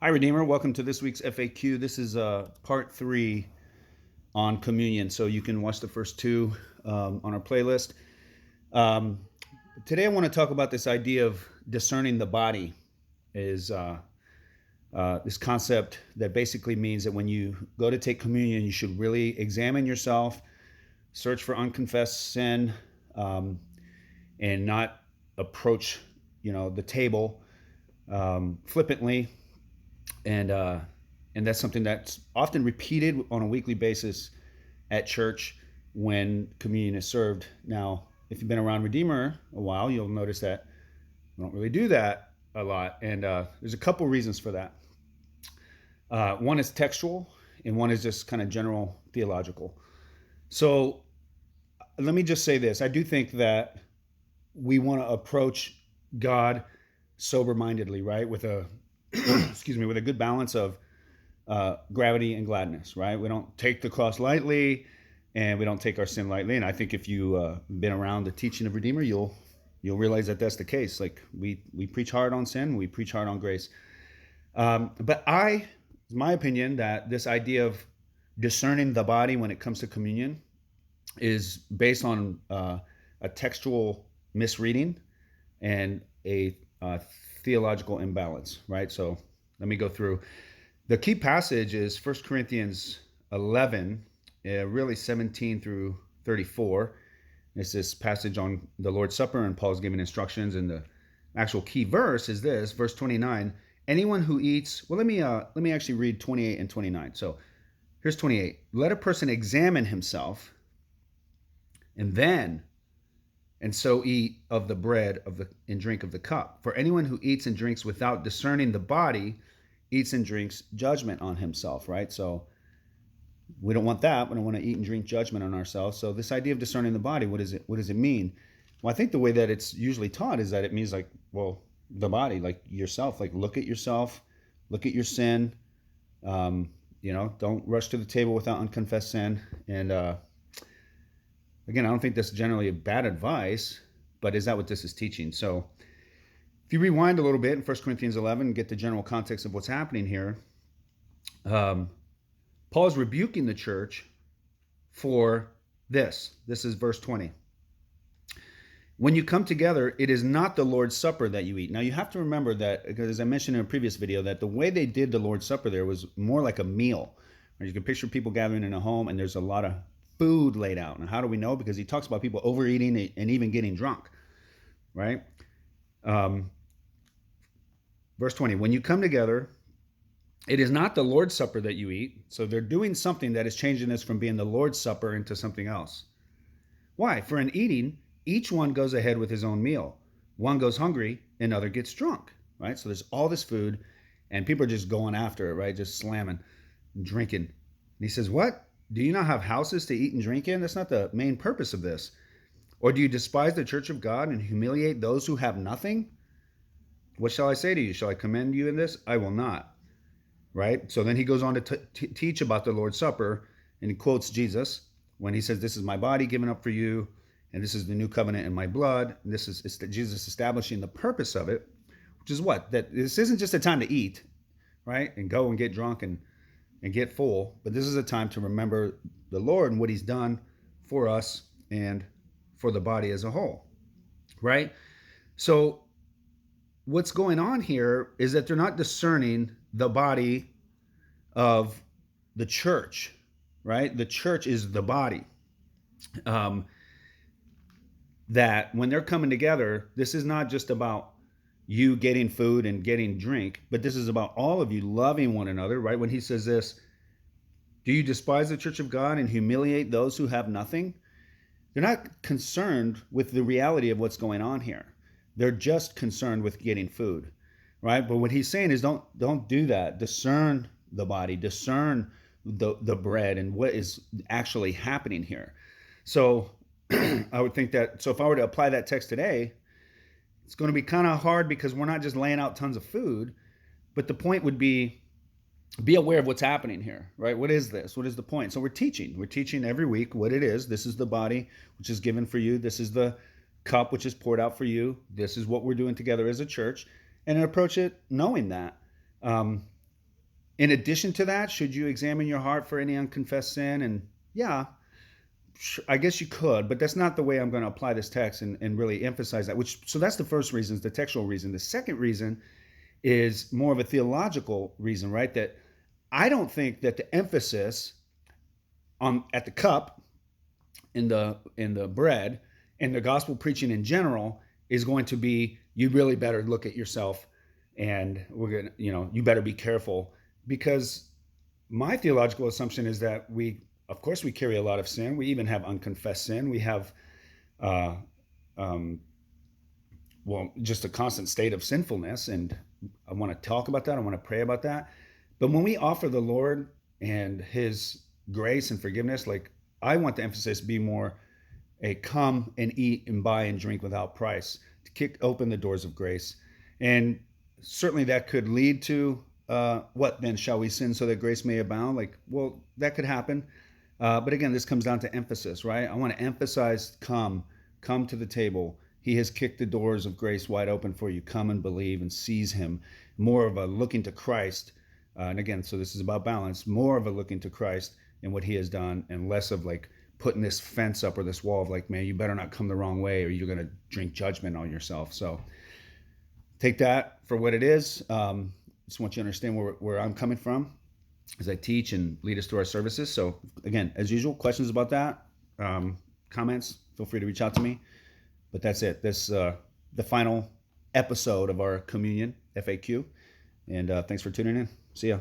Hi, Redeemer. Welcome to this week's FAQ. This is part three on communion. So you can watch the first two on our playlist. Um, Today, I want to talk about this idea of discerning the body. Is this concept that basically means that when you go to take communion, you should really examine yourself, search for unconfessed sin, um, and not approach, the table flippantly and uh, and that's something that's often repeated on a weekly basis at church when communion is served. Now, if you've been around Redeemer a while, you'll notice that we don't really do that a lot, and there's a couple reasons for that. One is textual, and one is just kind of general theological. So let me just say this: I do think that we want to approach God sober-mindedly, right? With a excuse me, with a good balance of gravity and gladness, right? We don't take the cross lightly, and we don't take our sin lightly. And I think if you been around the teaching of Redeemer, you'll realize that that's the case. Like we preach hard on sin, we preach hard on grace. It's my opinion that this idea of discerning the body when it comes to communion is based on a textual misreading and a theological imbalance, right? So let me go through. The key passage is 1 Corinthians 11, really 17 through 34. It's this passage on the Lord's Supper, and Paul's giving instructions. And the actual key verse is this, verse 29. Anyone who eats, well, let me actually read 28 and 29. So here's 28. Let a person examine himself, and then and so eat of the bread of the and drink of the cup. For anyone who eats and drinks without discerning the body eats and drinks judgment on himself, right? So we don't want that. We don't want to eat and drink judgment on ourselves. So this idea of discerning the body, what does it mean? Well, I think the way that it's usually taught is that it means like, well, the body, like yourself, like look at yourself, look at your sin. Don't rush to the table without unconfessed sin. And again, I don't think that's generally a bad advice, but is that what this is teaching? So if you rewind a little bit in 1 Corinthians 11 and get the general context of what's happening here, um, Paul is rebuking the church for this. This is verse 20. When you come together, it is not the Lord's Supper that you eat. Now, you have to remember that, because as I mentioned in a previous video, that the way they did the Lord's Supper there was more like a meal. You can picture people gathering in a home, and there's a lot of food laid out. And how do we know? Because he talks about people overeating and even getting drunk, right? Um, Verse 20, when you come together, it is not the Lord's Supper that you eat. So they're doing something that is changing this from being the Lord's Supper into something else. Why? For in eating, each one goes ahead with his own meal. One goes hungry, another gets drunk, right? So there's all this food, and people are just going after it, right? Just slamming and drinking. And he says, what? Do you not have houses to eat and drink in? That's not the main purpose of this. Or do you despise the church of God and humiliate those who have nothing? What shall I say to you? Shall I commend you in this? I will not. Right? So then he goes on to teach about the Lord's Supper, and he quotes Jesus when he says, this is my body given up for you, and this is the new covenant in my blood. And this is Jesus establishing the purpose of it, which is what? That this isn't just a time to eat, right? And go and get drunk and get full, but this is a time to remember the Lord and what he's done for us and for the body as a whole, right? So what's going on here is that they're not discerning the body of the church, right? The church is the body. That when they're coming together, this is not just about you getting food and getting drink, but this is about all of you loving one another, right? When he says this, do you despise the church of God and humiliate those who have nothing? They're not concerned with the reality of what's going on here. They're just concerned with getting food, right? But what he's saying is don't do that. Discern the body, discern the bread and what is actually happening here. So I would think that, so if I were to apply that text today, it's going to be kind of hard because we're not just laying out tons of food, but the point would be aware of what's happening here, right? What is this? What is the point? So we're teaching every week what it is. This is the body, which is given for you. This is the cup, which is poured out for you. This is what we're doing together as a church, and approach it knowing that. In addition to that, should you examine your heart for any unconfessed sin? And yeah, I guess you could, but that's not the way I'm going to apply this text and really emphasize that. So that's the first reason, is the textual reason. The second reason is more of a theological reason, right? That I don't think that the emphasis on at the cup, in the bread, and the gospel preaching in general is going to be, you really better look at yourself, and we're gonna, you better be careful, because my theological assumption is that of course, we carry a lot of sin. We even have unconfessed sin. We have, uh, um, just a constant state of sinfulness. And I want to talk about that. I want to pray about that. But when we offer the Lord and His grace and forgiveness, like, I want the emphasis be more a come and eat and buy and drink without price, to kick open the doors of grace. And certainly that could lead to, what then? Shall we sin so that grace may abound? Like, well, that could happen. But again, this comes down to emphasis, right? I want to emphasize come to the table. He has kicked the doors of grace wide open for you. Come and believe and seize Him. More of a looking to Christ. And again, so this is about balance. More of a looking to Christ and what He has done, and less of like putting this fence up or this wall of like, man, you better not come the wrong way or you're going to drink judgment on yourself. So take that for what it is. Just want you to understand where I'm coming from as I teach and lead us through our services. So again, as usual, questions about that, comments, feel free to reach out to me. But that's it. This the final episode of our communion FAQ. And thanks for tuning in. See ya.